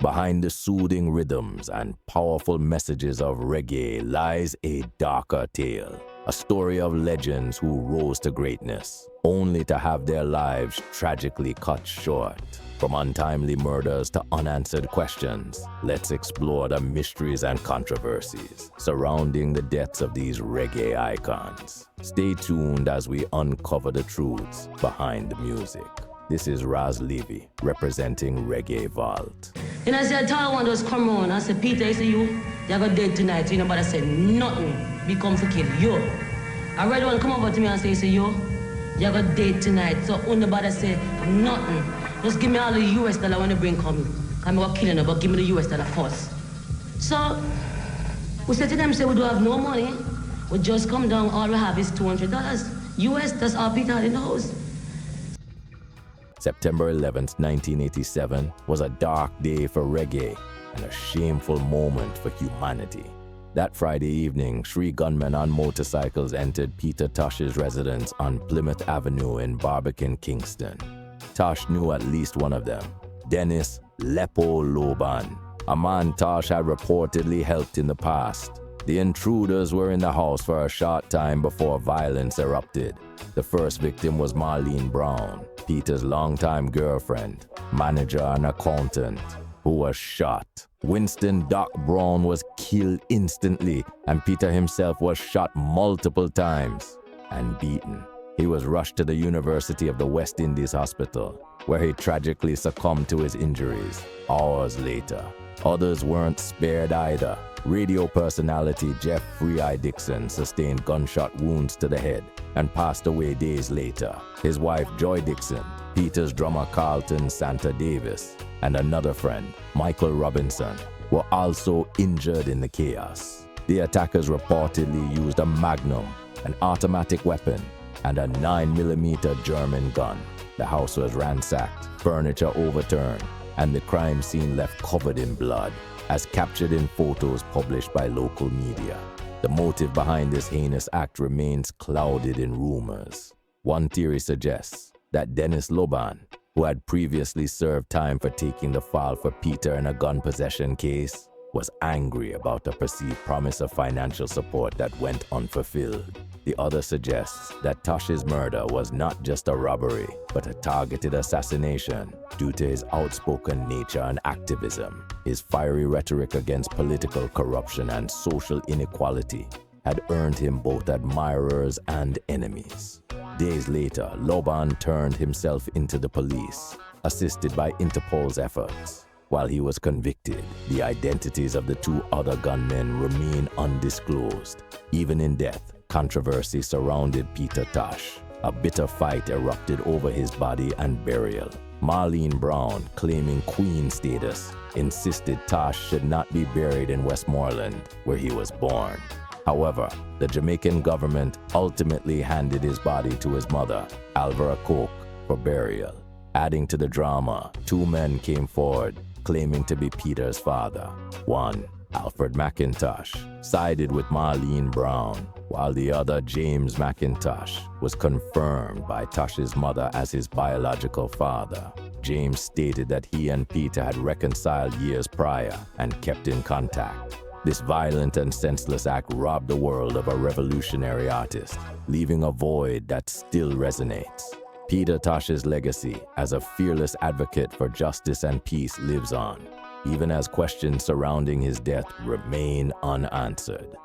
Behind the soothing rhythms and powerful messages of reggae lies a darker tale, a story of legends who rose to greatness, only to have their lives tragically cut short. From untimely murders to unanswered questions, let's explore the mysteries and controversies surrounding the deaths of these reggae icons. Stay tuned as we uncover the truths behind the music. This is Raz Levy, representing Reggae Vault. And I said, tall one just come on. I said, Peter, I say, you're going dead tonight. So nobody said nothing. We come to kill you. I read one come over to me and say, you're going dead tonight. So nobody say nothing. Just give me all the US dollar when they bring coming. I'm going to kill you, but give me the US dollar first. So we said to them, say, we don't have no money. We just come down, all we have is $200. US, that's all Peter had in the house. September 11, 1987 was a dark day for reggae and a shameful moment for humanity. That Friday evening, 3 gunmen on motorcycles entered Peter Tosh's residence on Plymouth Avenue in Barbican, Kingston. Tosh knew at least one of them, Dennis Lepo Loban, a man Tosh had reportedly helped in the past. The intruders were in the house for a short time before violence erupted. The first victim was Marlene Brown, Peter's longtime girlfriend, manager and accountant, who was shot. Winston Doc Brown was killed instantly, and Peter himself was shot multiple times and beaten. He was rushed to the University of the West Indies Hospital, where he tragically succumbed to his injuries hours later. Others weren't spared either. Radio personality Jeff Free-Eye Dixon sustained gunshot wounds to the head and passed away days later. His wife Joy Dixon, Peter's drummer Carlton Santa Davis, and another friend, Michael Robinson, were also injured in the chaos. The attackers reportedly used a Magnum, an automatic weapon, and a 9mm German gun. The house was ransacked, furniture overturned, and the crime scene left covered in blood, as captured in photos published by local media. The motive behind this heinous act remains clouded in rumors. One theory suggests that Dennis Loban, who had previously served time for taking the fall for Peter in a gun possession case, was angry about the perceived promise of financial support that went unfulfilled. The other suggests that Tosh's murder was not just a robbery, but a targeted assassination due to his outspoken nature and activism. His fiery rhetoric against political corruption and social inequality had earned him both admirers and enemies. Days later, Loban turned himself into the police, assisted by Interpol's efforts. While he was convicted, the identities of the 2 other gunmen remain undisclosed. Even in death, controversy surrounded Peter Tosh. A bitter fight erupted over his body and burial. Marlene Brown, claiming queen status, insisted Tosh should not be buried in Westmoreland, where he was born. However, the Jamaican government ultimately handed his body to his mother, Alvera Coke, for burial. Adding to the drama, 2 men came forward, claiming to be Peter's father. One, Alfred McIntosh, sided with Marlene Brown, while the other, James McIntosh, was confirmed by Tosh's mother as his biological father. James stated that he and Peter had reconciled years prior and kept in contact. This violent and senseless act robbed the world of a revolutionary artist, leaving a void that still resonates. Peter Tosh's legacy as a fearless advocate for justice and peace lives on, even as questions surrounding his death remain unanswered.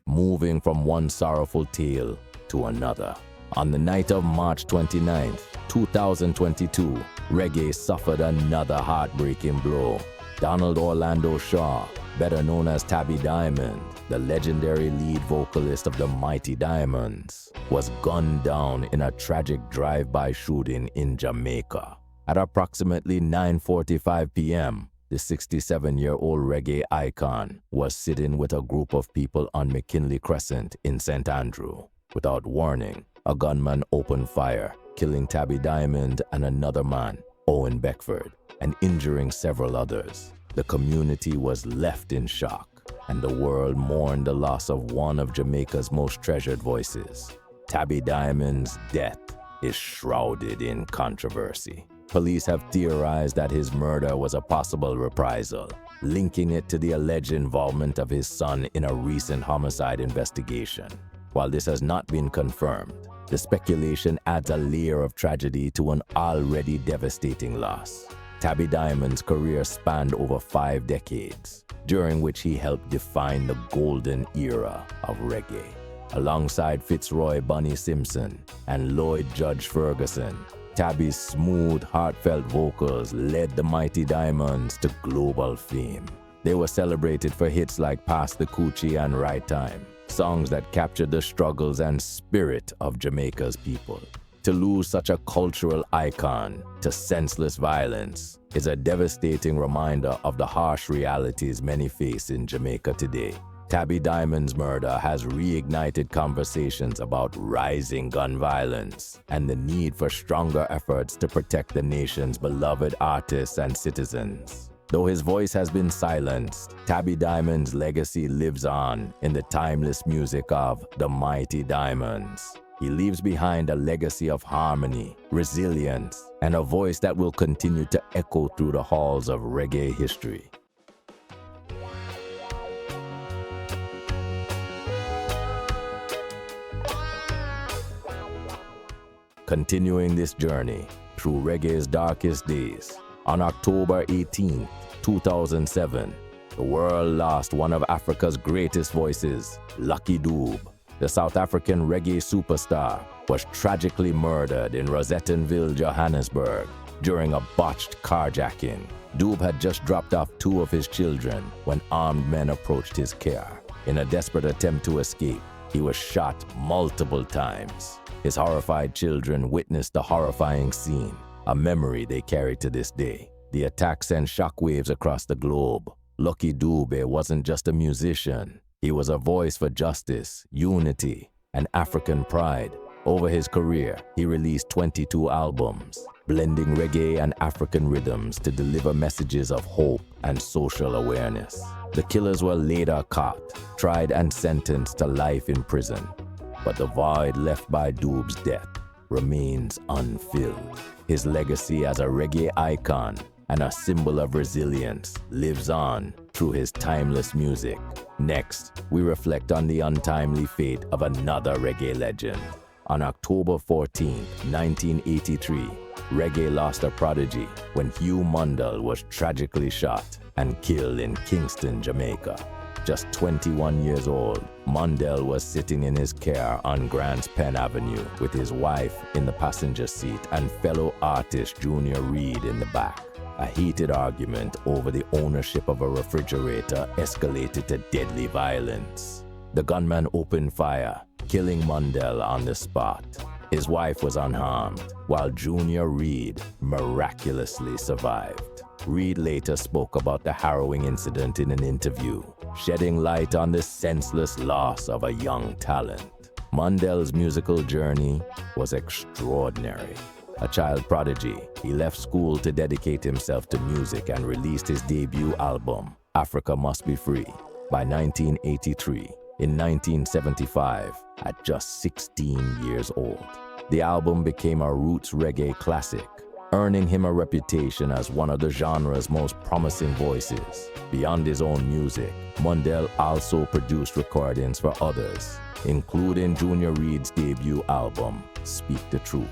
Moving from one sorrowful tale to another. On the night of March 29, 2022, reggae suffered another heartbreaking blow. Donald Orlando Shaw, better known as Tabby Diamond, the legendary lead vocalist of the Mighty Diamonds, was gunned down in a tragic drive-by shooting in Jamaica. At approximately 9:45 p.m., the 67-year-old reggae icon was sitting with a group of people on McKinley Crescent in St. Andrew. Without warning, a gunman opened fire, killing Tabby Diamond and another man, Owen Beckford, and injuring several others. The community was left in shock, and the world mourned the loss of one of Jamaica's most treasured voices. Tabby Diamond's death is shrouded in controversy. Police have theorized that his murder was a possible reprisal, linking it to the alleged involvement of his son in a recent homicide investigation. While this has not been confirmed, the speculation adds a layer of tragedy to an already devastating loss. Tabby Diamond's career spanned over 5 decades, during which he helped define the golden era of reggae. Alongside Fitzroy Bunny Simpson and Lloyd Judge Ferguson, Tabby's smooth, heartfelt vocals led the Mighty Diamonds to global fame. They were celebrated for hits like Pass the Coochie and Right Time, songs that captured the struggles and spirit of Jamaica's people. To lose such a cultural icon to senseless violence is a devastating reminder of the harsh realities many face in Jamaica today. Tabby Diamond's murder has reignited conversations about rising gun violence and the need for stronger efforts to protect the nation's beloved artists and citizens. Though his voice has been silenced, Tabby Diamond's legacy lives on in the timeless music of the Mighty Diamonds. He leaves behind a legacy of harmony, resilience, and a voice that will continue to echo through the halls of reggae history. Continuing this journey through reggae's darkest days, on October 18, 2007, the world lost one of Africa's greatest voices, Lucky Dube. The South African reggae superstar was tragically murdered in Rosettenville, Johannesburg, during a botched carjacking. Dube had just dropped off 2 of his children when armed men approached his care. In a desperate attempt to escape, he was shot multiple times. His horrified children witnessed the horrifying scene, a memory they carry to this day. The attack sent shockwaves across the globe. Lucky Dube wasn't just a musician. He was a voice for justice, unity, and African pride. Over his career, he released 22 albums, blending reggae and African rhythms to deliver messages of hope and social awareness. The killers were later caught, tried, and sentenced to life in prison. But the void left by Dube's death remains unfilled. His legacy as a reggae icon and a symbol of resilience lives on through his timeless music. Next, we reflect on the untimely fate of another reggae legend. On October 14, 1983, reggae lost a prodigy when Hugh Mundell was tragically shot and killed in Kingston, Jamaica. Just 21 years old, Mundell was sitting in his car on Grants Penn Avenue with his wife in the passenger seat and fellow artist Junior Reid in the back. A heated argument over the ownership of a refrigerator escalated to deadly violence. The gunman opened fire, killing Mundell on the spot. His wife was unharmed, while Junior Reid miraculously survived. Reid later spoke about the harrowing incident in an interview, shedding light on the senseless loss of a young talent. Mundell's musical journey was extraordinary. A child prodigy, he left school to dedicate himself to music and released his debut album, Africa Must Be Free, by 1983. In 1975, at just 16 years old. The album became a roots reggae classic, earning him a reputation as one of the genre's most promising voices. Beyond his own music, Mundell also produced recordings for others, including Junior Reid's debut album, Speak the Truth.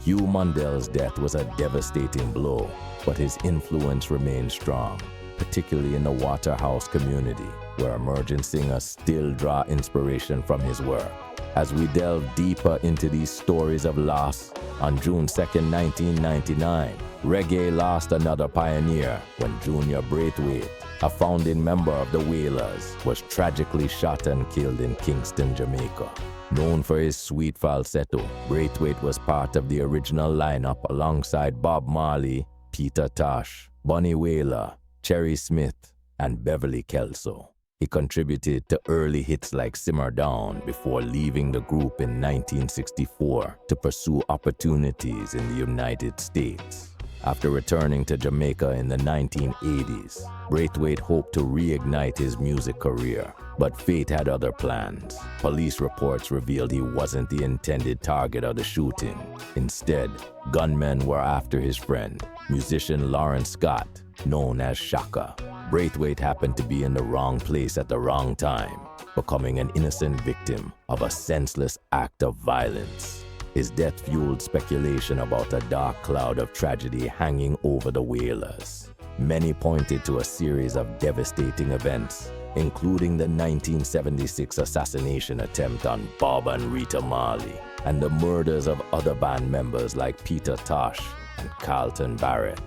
Hugh Mundell's death was a devastating blow, but his influence remained strong, particularly in the Waterhouse community, where emerging singers still draw inspiration from his work. As we delve deeper into these stories of loss, on June 2, 1999, reggae lost another pioneer when Junior Braithwaite, a founding member of the Wailers, was tragically shot and killed in Kingston, Jamaica. Known for his sweet falsetto, Braithwaite was part of the original lineup alongside Bob Marley, Peter Tosh, Bunny Wailer, Cherry Smith, and Beverly Kelso. He contributed to early hits like Simmer Down before leaving the group in 1964 to pursue opportunities in the United States. After returning to Jamaica in the 1980s, Braithwaite hoped to reignite his music career, but fate had other plans. Police reports revealed he wasn't the intended target of the shooting. Instead, gunmen were after his friend, musician Lawrence Scott, known as Shaka. Braithwaite happened to be in the wrong place at the wrong time, becoming an innocent victim of a senseless act of violence. His death fueled speculation about a dark cloud of tragedy hanging over the Wailers. Many pointed to a series of devastating events, including the 1976 assassination attempt on Bob and Rita Marley, and the murders of other band members like Peter Tosh and Carlton Barrett.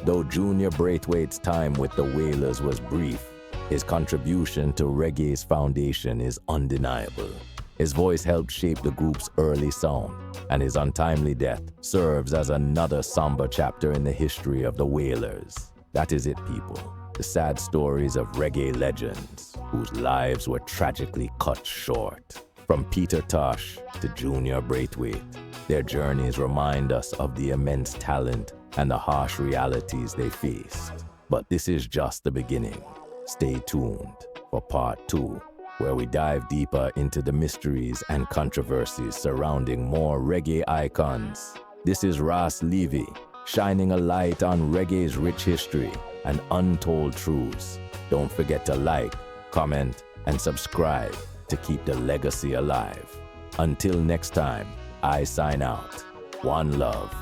Though Junior Braithwaite's time with the Wailers was brief, his contribution to reggae's foundation is undeniable. His voice helped shape the group's early sound, and his untimely death serves as another somber chapter in the history of the Wailers. That is it, people. The sad stories of reggae legends whose lives were tragically cut short. From Peter Tosh to Junior Braithwaite, their journeys remind us of the immense talent and the harsh realities they faced. But this is just the beginning. Stay tuned for part 2, where we dive deeper into the mysteries and controversies surrounding more reggae icons. This is Ras Levy, shining a light on reggae's rich history and untold truths. Don't forget to like, comment, and subscribe to keep the legacy alive. Until next time, I sign out. One love.